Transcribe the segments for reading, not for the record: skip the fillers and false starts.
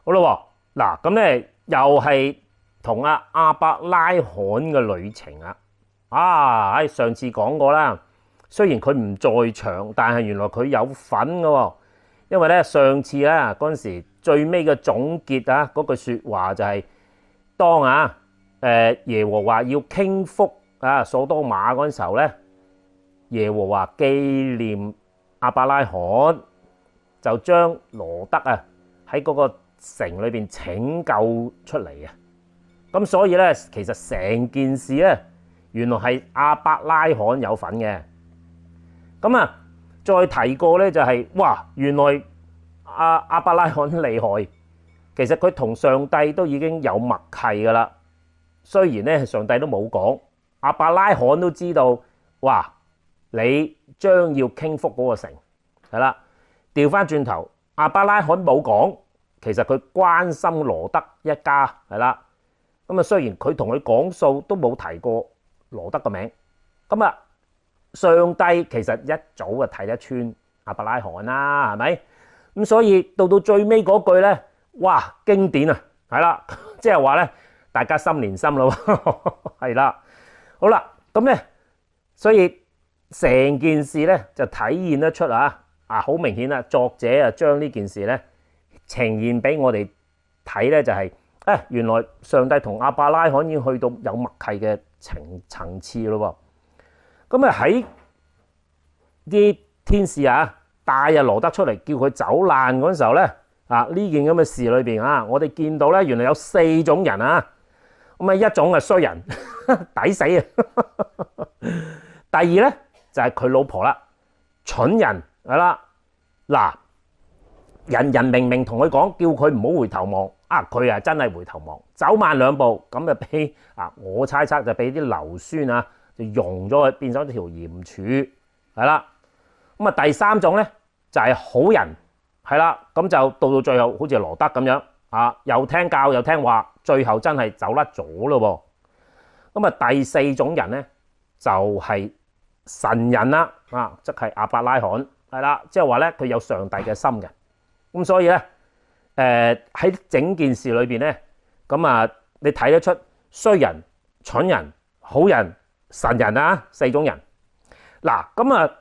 好啦，嗱咁咧又係同亞伯拉罕嘅旅程啊！喺上次講過啦，雖然佢唔在場，但係原來佢有份嘅喎。因為咧上次咧嗰陣時最尾嘅總結啊，嗰句説話就係、當耶和華要傾覆所多瑪嗰陣時候咧，耶和華紀念亞伯拉罕，就將羅得喺嗰個城裏邊拯救出嚟嘅。咁所以咧，其實成件事咧，原來係亞伯拉罕有份嘅。咁再提過咧就係、原來亞伯拉罕厲害，其實佢同上帝都已經有默契噶啦。雖然咧上帝都冇講，亞伯拉罕都知道，你將要傾覆嗰個城，係啦。調翻轉頭，亞伯拉罕冇講，其實佢關心羅得一家，係啦。咁雖然佢同佢講數都冇提過羅得個名，上帝其實一早就睇得穿亞伯拉罕啦，係咪？咁所以到最尾嗰句咧，經典啊，係啦，即係話咧，大家心連心咯，係啦。好啦，咁咧，所以成件事咧就體現得出好明顯啦，作者將呢件事咧呈現俾我哋睇咧，就係原來上帝同亞伯拉罕已經去到有默契嘅層次咯。咁喺啲天使帶羅得出嚟，叫佢走難嗰陣時候咧，呢件咁嘅事裏邊我哋見到咧，原來有4種人一種係衰人，抵死啊！第二咧就係佢老婆啦，蠢人係啦。嗱，人明明同佢講，叫佢唔好回頭望，佢真係回頭望，走慢2步，咁就俾我猜測就俾啲硫酸就溶咗佢，變咗條鹽柱，係啦。咁第3種咧就係好人，係啦，咁就到最後好似羅得咁樣又聽教又聽話，最後真係走甩咗咯。咁第4種人咧就係神人啦，即係亞伯拉罕，係啦，即係話咧佢有上帝嘅心嘅。咁所以咧喺整件事裏邊咧，你睇得出衰人、蠢人、好人、神人4種人。嗱，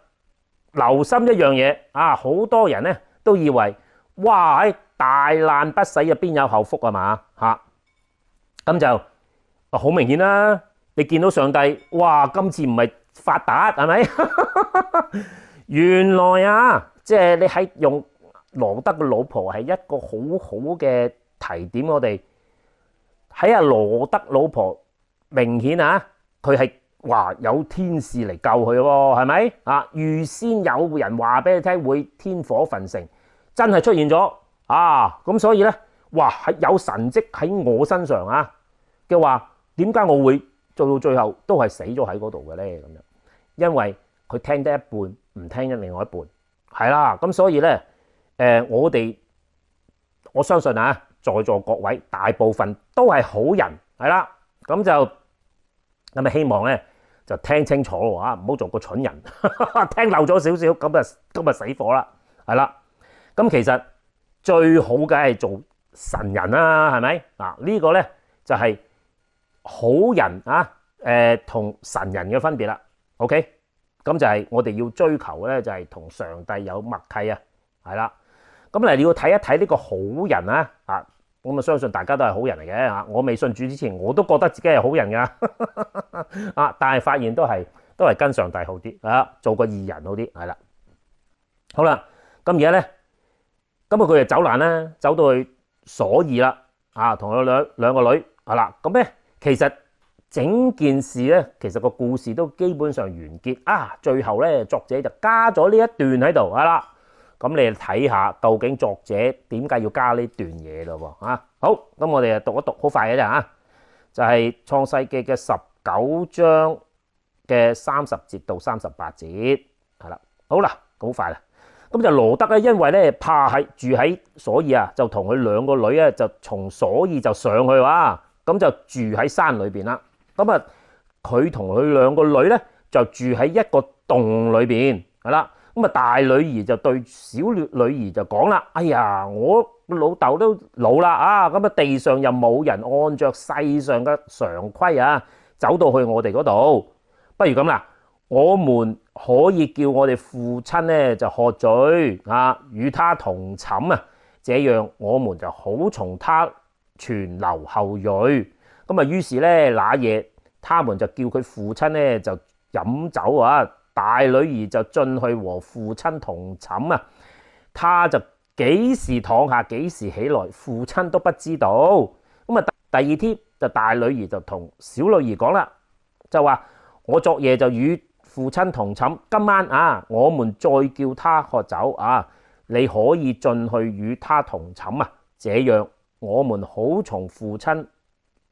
留心一樣嘢好多人咧都以為大難不死邊有後福嘛咁就好明顯啦。你見到上帝今次唔係發達係咪？原來即係你喺用羅得嘅老婆係一個好好嘅提點，我哋喺羅得老婆明顯佢係有天使嚟救佢喎，係咪預先有人話俾你聽會天火焚城，真係出現咗咁所以咧係有神蹟喺我身上嘅話，點解我會做到最後都係死咗喺嗰度嘅咧？咁樣，因為佢聽得一半，唔聽另外一半，係啦。咁所以咧我相信在座各位大部分都係好人，係啦。咁希望咧就聽清楚咯，唔好做個蠢人，聽漏咗少少，咁死火啦，係啦。咁其實最好嘅係做神人啦，係咪？呢個咧就係好人同神人嘅分別啦。OK，咁就係我哋要追求咧，就係同上帝有默契係啦。咁你要睇一睇呢個好人咁相信大家都係好人嚟嘅。我未信主之前，我都覺得自己係好人噶但係發現都係跟上帝好啲做個義人好啲，係啦。好啦，咁而家咧，佢就走難啦，走到去瑣珥啦同佢兩個女係啦。咁咧其實整件事咧，其實個故事都基本上完結最後咧，作者就加咗呢一段喺度係啦。咁你睇下究竟作者點解要加呢段嘢咯喎好，咁我哋讀一讀，好快嘅啫就係創世記嘅19章嘅30節到38節，係啦。好啦，好快啦。咁就羅得咧，因為咧怕住喺瑣珥就同佢兩個女就從瑣珥就上去咁就住喺山裏邊啦。咁佢同佢兩個女咧就住喺一個洞裏邊，係啦。咁啊，大女兒就對小女兒就講啦：哎呀，我老豆都老啦啊，咁啊地上又冇人按着世上嘅常規啊，走到去我哋嗰度，不如咁啦，我們可以叫我哋父親咧就喝醉啊，與他同寢啊，這樣我們就好從他傳流後裔。咁啊，於是咧那夜，他們就叫佢父親咧就飲酒啊。大女兒就進去和父親同寢啊，他就幾時躺下幾時起來，父親都不知道。咁啊，第二天就大女兒就同小女兒講啦，就話我昨夜就與父親同寢，今晚啊，我們再叫他喝酒啊，你可以進去與他同寢啊，這樣我們好從父親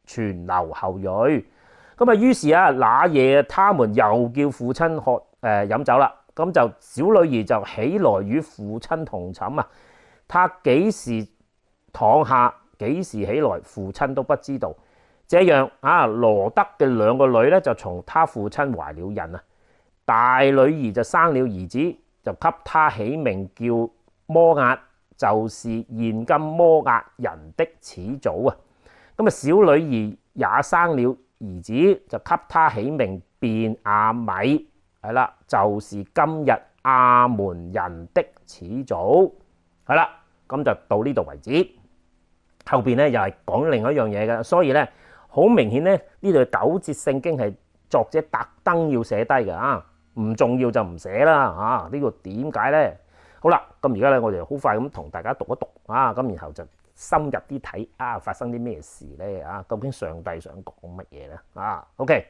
傳流後裔。咁啊，於是啊，那夜他們又叫父親飲酒啦。咁就小女兒就起來與父親同寢啊。他幾時躺下幾時起來，父親都不知道。這樣啊，羅德嘅兩個女咧就從他父親懷了孕啊。大女兒就生了兒子，就給他起名叫摩押，就是現今摩押人的始祖啊。咁啊，小女兒也生了兒子，就給他起名便雅米，係啦，就是今日亞門人的始祖，係啦，咁就到呢度為止。後邊咧又係講另一樣嘢嘅，所以咧好明顯咧呢度9節聖經係作者特登要寫低嘅啊，唔重要就唔寫啦啊。呢個點解咧？好啦，咁而家咧我哋好快咁同大家讀一讀啊，咁然後就深入啲睇啊，發生啲咩事咧啊？究竟上帝想講乜嘢咧啊 ？OK，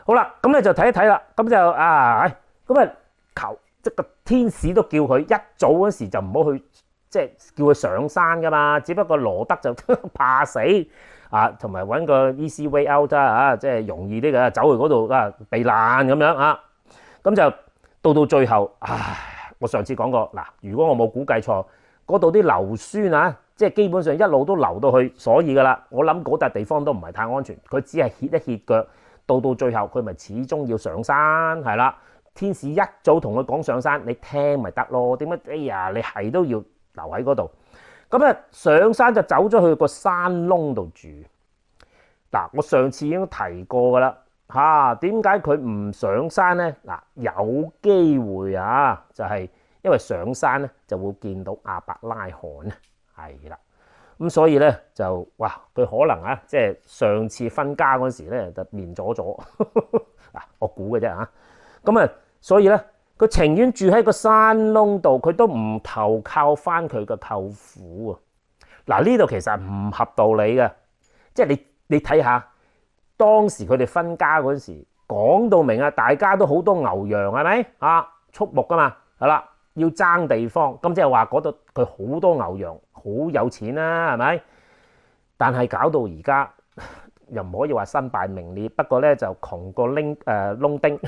好啦，咁咧就睇一睇啦。咁就咁啊求即個天使都叫佢一早嗰時就唔好去，即係叫佢上山噶嘛。只不過羅德就怕死啊，同埋揾個 easy way out 啊，即係容易啲嘅走去嗰度啊避難咁樣啊。咁就到最後，我上次講過嗱，如果我冇估計錯，嗰度啲硫酸啊，即係基本上一路都流到去，所以噶啦，我諗嗰笪地方都唔係太安全，佢只係歇一歇腳，到最後佢咪始終要上山，係啦。天使一早同佢講上山，你聽咪得咯？點解？哎呀，你係都要留喺嗰度。咁啊，上山就走咗去個山窿度住。嗱，我上次已經提過噶啦。點解佢唔上山咧？嗱，有機會啊，就係因為上山咧就會見到亞伯拉罕啊，係啦。咁所以咧就佢可能啊，即係上次分家嗰時咧就面咗嗱，我估嘅啫嚇。咁啊，所以咧佢情願住喺個山窿度，佢都唔投靠翻佢個舅父啊。嗱，呢度其實唔合道理嘅，即係你睇下。當時佢哋分家嗰時講到明啊，大家都好多牛羊係咪啊？畜牧噶嘛，係啦，要爭地方，咁即係話嗰度佢好多牛羊，好有錢啦，係咪？但係搞到而家又唔可以話身敗名裂，不過咧就窮過窿丁，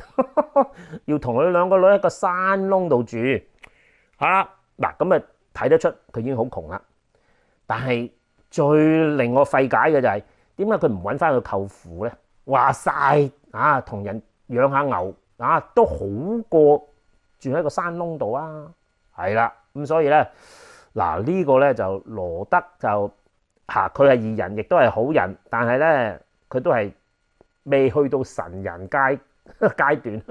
要同佢兩個女喺個山窿度住，係啦，嗱咁啊睇得出佢已經好窮啦。但係最令我費解嘅就係，點解佢唔揾翻個舅父咧？話晒啊，同人養下牛啊，都好過住喺個山窿度啊。係啦，咁所以咧，嗱呢個咧就羅德就佢係義人，亦都係好人，但係咧佢都係未去到神人階段，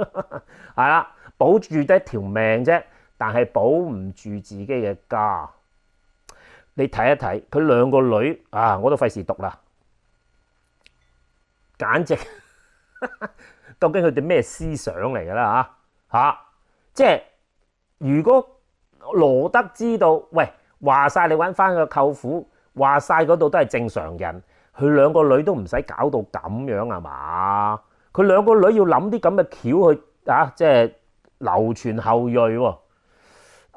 係啦，保住得條命啫，但係保唔住自己嘅家。你睇一睇佢兩個女啊，我都費事讀啦。簡直究竟佢哋咩思想嚟㗎啦嚇？即係如果羅德知道，喂，話晒你揾翻個舅父，話晒嗰度都係正常人，佢兩個女都唔使搞到咁樣啊嘛？佢兩個女要諗啲咁嘅橋去即係流傳後裔喎。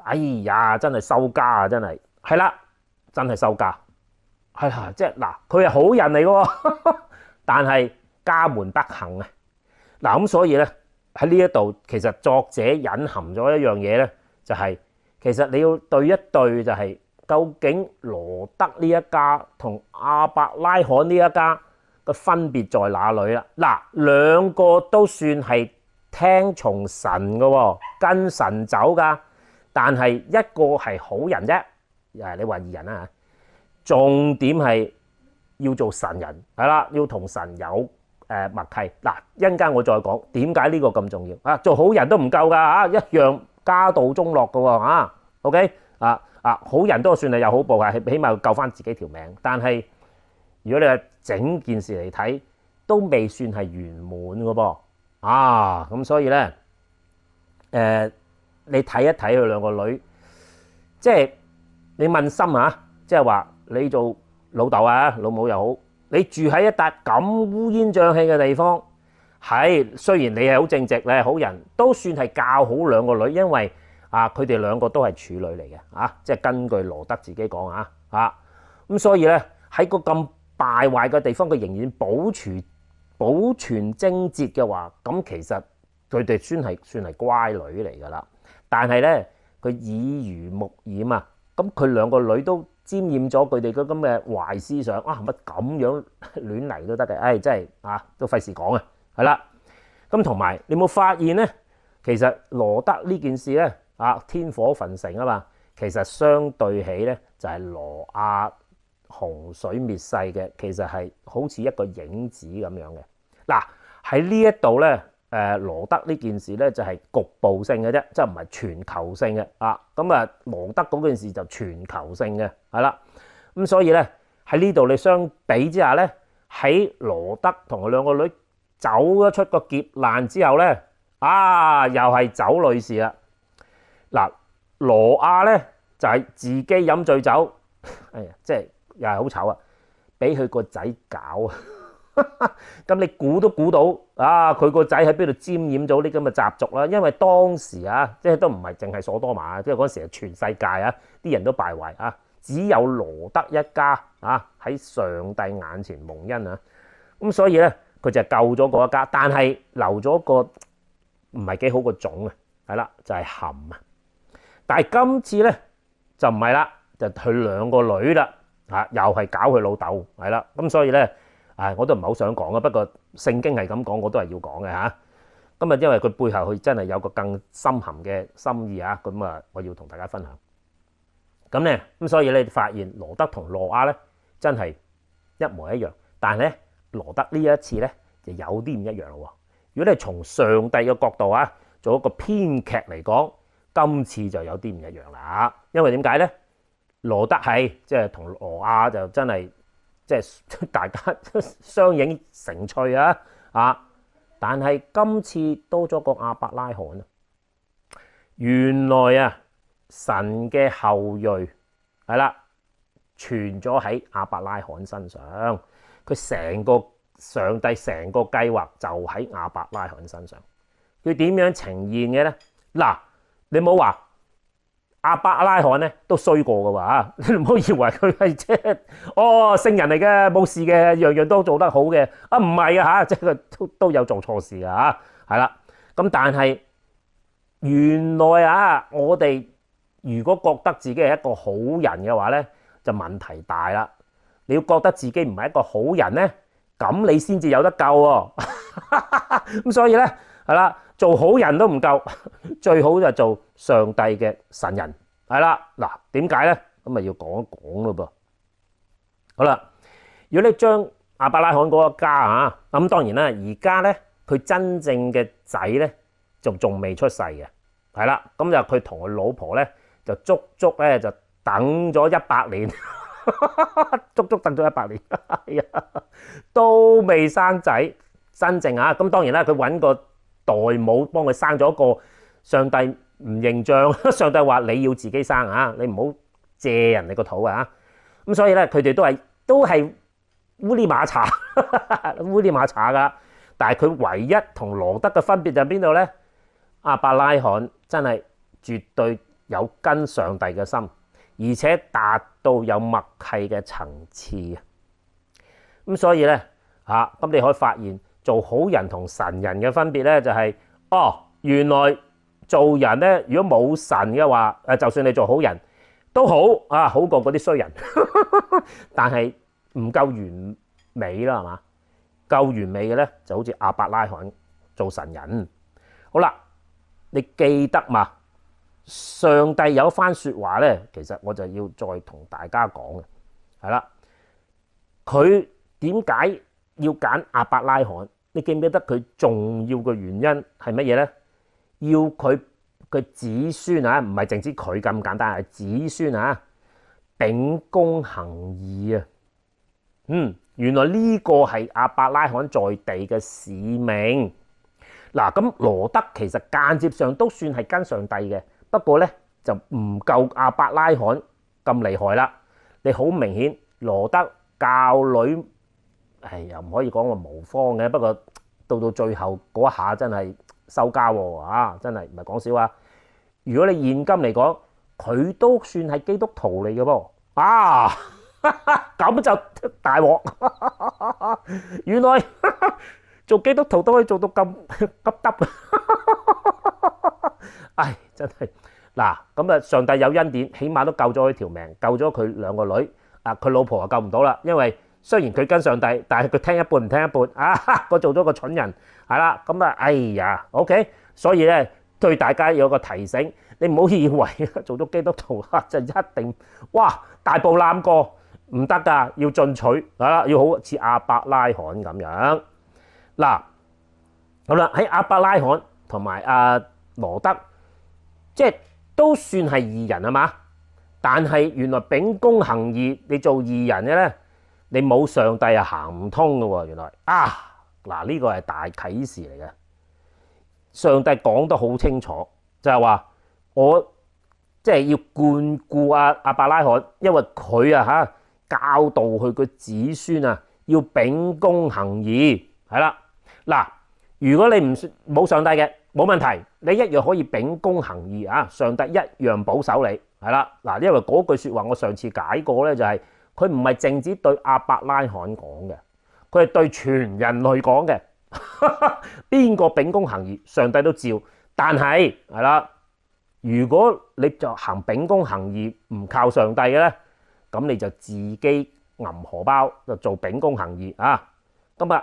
哎呀，真係收家啊！真係係啦，真係收家係啦，即係嗱，佢係好人嚟嘅喎。但係家門不幸啊！嗱咁，所以咧喺呢一度，其實作者隱含咗一樣嘢咧，就係其實你要對一對，就係究竟羅德呢一家同亞伯拉罕呢一家嘅分別在哪裏啦？嗱，兩個都算係聽從神嘅喎，跟神走噶。但係一個係好人啫，你話義人啦嚇，重點係要做神人，係啦，要同神有默契。嗱，一陣間我再講點解呢個咁重要啊！做好人都唔夠㗎嚇，一樣家道中落㗎喎嚇。OK 好人都算係有好報嘅，起碼要救翻自己條命。但係如果你係整件事嚟睇，都未算係圓滿嘅噃咁所以咧你睇一睇佢兩個女，即係你問心啊，即係話你做老豆啊、老母又好，你住喺一笪咁烏煙瘴氣嘅地方，係雖然你係好正直，你係好人，都算係教好兩個女，因為佢哋兩個都係處女嚟嘅即係根據羅德自己講咁所以咧喺個咁敗壞嘅地方，佢仍然保存貞節嘅話，咁其實佢哋算係乖女嚟噶啦。但係咧，佢耳濡目染啊，咁佢兩個女都沾染咗佢哋嗰咁嘅壞思想乜咁樣亂嚟都得嘅，真係都費事講啊，係啦。咁同埋你有冇發現咧？其實羅德呢件事咧天火焚城啊嘛，其實相對起咧就係挪亞洪水滅世嘅，其實係好似一個影子咁樣嘅。嗱喺呢一度咧。羅德呢件事咧就係局部性嘅啫，即係唔係全球性嘅咁羅德嗰件事就全球性嘅，係啦。咁所以咧喺呢度你相比之下咧，喺羅德同佢兩個女走咗出個劫難之後咧，又係走女事啦。嗱，挪亞咧就係自己飲醉酒，即係又係好醜啊，俾佢個仔搞啊！咁你估都估到佢個仔喺邊度沾染咗啲咁嘅習俗啦。因為當時即係都唔係淨係所多瑪，即係嗰時係全世界啲人都敗壞只有羅德一家喺上帝眼前蒙恩咁所以咧佢就救咗嗰一家，但係留咗個唔係幾好個種係啦，就係含但係今次咧就唔係啦，就佢兩個女啦又係搞佢老豆係啦，咁所以咧。我都唔係好想講不過聖經係咁講，我都係要講嘅咁因為佢背後佢真係有個更深含嘅心意咁我要同大家分享。咁咧所以你發現羅德同挪亞咧真係一模一樣，但係咧羅德呢一次咧就有啲唔一樣咯。如果你從上帝嘅角度做一個編劇嚟講，今次就有啲唔一樣啦。因為點解咧？羅德係即係同挪亞就真係。即係大家相映成趣但係今次多咗個亞伯拉罕原來神嘅後裔係啦，傳咗喺亞伯拉罕身上，佢成個上帝成個計劃就喺亞伯拉罕身上。佢點樣呈現嘅咧？嗱，你冇話。亞伯拉罕咧都衰過㗎喎你唔好以為佢係即係聖人嚟嘅，冇事嘅，樣樣都做得好嘅唔係即係佢都有做錯事㗎係啦。咁但係原來我哋如果覺得自己係一個好人嘅話咧，就問題大啦。你要覺得自己唔係一個好人咧，咁你先至有得救喎咁所以咧係啦。做好人都唔夠，最好就做上帝嘅神人係啦。嗱，點解咧？咁咪要講一講咯噃。好啦，如果你將亞伯拉罕嗰個家咁當然啦，而家咧佢真正嘅仔咧就仲未出世嘅，係啦。咁就佢同佢老婆咧就足足咧就等咗100年，足足等咗100年，都未生仔真正咁當然啦，佢揾個代母幫佢生咗一個，上帝唔認賬，上帝話你要自己生你唔好借人哋個肚咁所以咧佢哋都係烏哩馬查烏哩馬查噶。但係佢唯一同羅德嘅分別就係邊度咧？亞伯拉罕真係絕對有跟上帝嘅心，而且達到有默契嘅層次咁所以咧咁你可以發現。做好人同神人嘅分別咧，就係原來做人咧，如果冇神嘅話，就算你做好人都好好過嗰啲衰人，但係唔夠完美啦，係嘛？夠完美嘅咧，就好似亞伯拉罕做神人。好啦，你記得嘛？上帝有一番說話咧，其實我就要再同大家講嘅，係啦，佢點解要揀亞伯拉罕？你記唔記得佢重要嘅原因係乜嘢咧？要佢嘅子孫啊，唔係淨止佢咁簡單，係子孫啊，秉公行義啊。原來呢個係亞伯拉罕在地嘅使命。嗱，咁羅德其實間接上都算係跟上帝嘅，不過咧就唔夠亞伯拉罕咁厲害啦。你好明顯，羅德教女又唔可以講話無方嘅，不過到最後嗰一下真係收家喎，真係唔係講笑啊！如果你現今嚟講，佢都算係基督徒嚟嘅噃，咁就大鑊。原來做基督徒都可以做到咁急得，唉，真係嗱，咁啊，上帝有恩典，起碼都救咗佢條命，救咗佢兩個女，佢老婆就救唔到啦，因為雖然佢跟上帝，但係佢聽一半唔聽一半，佢做咗個蠢人，係啦，咁啊，哎呀 ，OK， 所以咧對大家有個提醒，你唔好以為做咗基督徒就一定哇大步攬過，唔得噶，要進取，係啦，要好似亞伯拉罕咁樣。嗱，好啦，喺亞伯拉罕同埋羅德，即係都算係義人啊嘛，但係原來秉公行義，你做義人嘅咧，你冇上帝行唔通嘅喎。原來嗱，呢個係大啟示嚟嘅。上帝講得好清楚，就係話我即係要眷顧亞伯拉罕，因為佢教導佢個子孫要秉公行義，係啦。嗱，如果你冇上帝嘅，冇問題，你一樣可以秉公行義啊！上帝一樣保守你，係啦。嗱，因為嗰句說話我上次解過咧，就係佢唔係淨止對亞伯拉罕講嘅，佢係對全人類講嘅。邊個秉公行義，上帝都照。但係啦，如果你就行秉公行義唔靠上帝嘅咧，咁你就自己揞荷包就做秉公行義啊！咁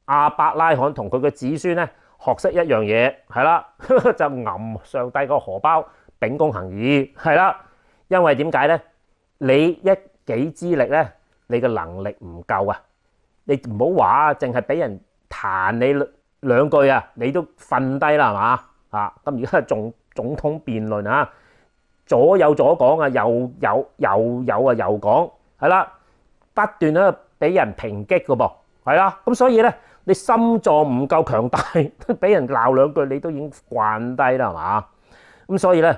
亞伯拉罕同佢嘅子孫咧學識一樣嘢，係啦，就揞上帝個荷包秉公行義，係啦。因為點解咧？你一己之力咧，你嘅能力唔夠啊！你唔好話淨係俾人彈你兩句你都瞓低啦，係嘛？咁而家係總統辯論左有左講右有右講，係啦，不斷咧俾人抨擊嘅噃，係啦。咁所以咧，你心臟唔夠強大，俾人鬧兩句，你都已經慣低啦，係嘛？咁所以咧，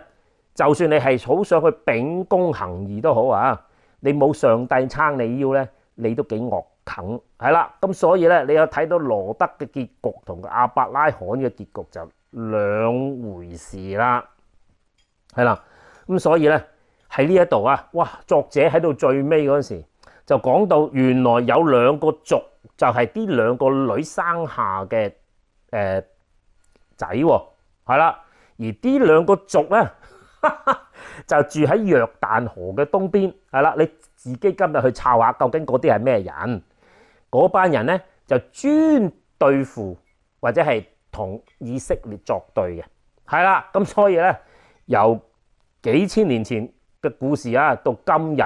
就算你係好想去秉公行義都好你冇上帝撐你腰咧，你都幾惡啃，係啦。咁所以咧，你有睇到羅德嘅結局同亞伯拉罕嘅結局就兩回事啦，係啦。咁所以咧喺呢一度哇！作者喺到最尾嗰陣時就講到，原來有兩個族，就係呢兩個女生下嘅仔喎，係啦。而呢兩個族咧就住喺約旦河嘅東邊，係啦。你自己今日去抄下，究竟嗰啲係咩人？嗰班人咧就專對付或者係同以色列作對嘅，係啦。咁所以咧由幾千年前嘅故事到今日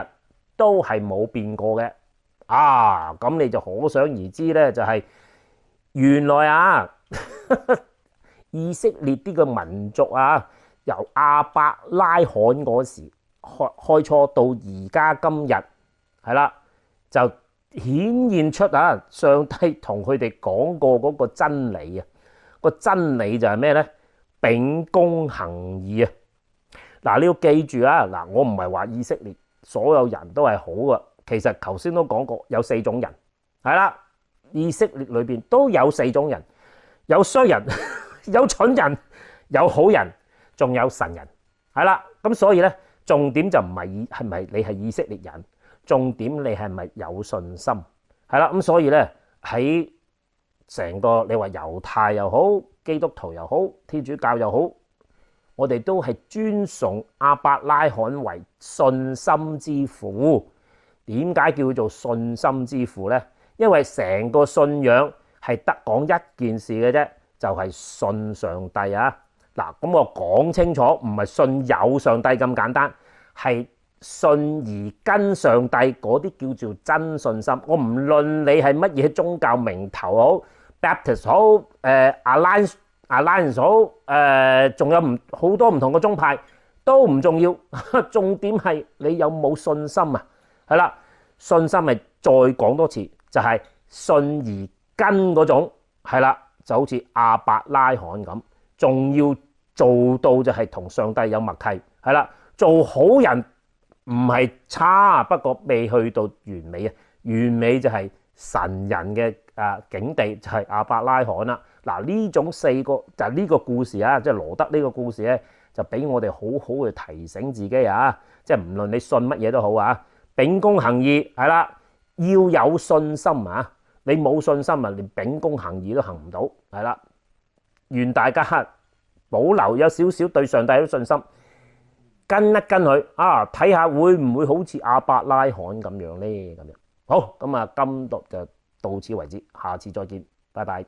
都係冇變過嘅。咁你就可想而知咧，就係原來以色列呢個民族由亞伯拉罕嗰時開初到而家今日，係啦，就顯現出上帝同佢哋講過嗰個真理個真理就係咩咧？秉公行義你要記住我唔係話以色列所有人都係好啊，其實頭先都講過有四種人，係啦，以色列裏邊都有四種人，有衰人，有蠢人，有好人，仲有神人，係啦。咁所以咧，重點就唔係係咪你係以色列人，重點你係咪有信心，係啦。咁所以咧喺成個你話猶太又好，基督徒又好，天主教又好，我哋都係尊崇亞伯拉罕為信心之父。點解叫做信心之父呢？因為成個信仰係得講一件事嘅啫，就係信上帝啊！嗱，咁我講清楚，唔係信有上帝咁簡單，係信而跟上帝嗰啲叫做真信心。我唔論你係乜嘢宗教名頭好 ，Baptist 好，Alliance 好，仲有好多唔同嘅宗派都唔重要，重點係你有冇信心啊？係啦，信心係再講多次，就係信而跟嗰種，係啦，就好似亞伯拉罕咁，仲要做到就係同上帝有默契，係啦，做好人唔係差，不過未去到完美啊，完美就係神人嘅境地，就係亞伯拉罕啦。嗱，呢種四個就係呢個故事啊，即係羅德呢個故事咧，就俾我哋好好去提醒自己啊，即係唔論你信乜嘢都好啊，秉公行義係啦，要有信心啊，你冇信心啊，連秉公行義都行唔到，係啦，願大家保留有少少對上帝嘅信心，跟一跟佢啊，睇下會唔會好似亞伯拉罕咁樣咧？咁樣好，咁啊，今集就到此為止，下次再見，拜拜。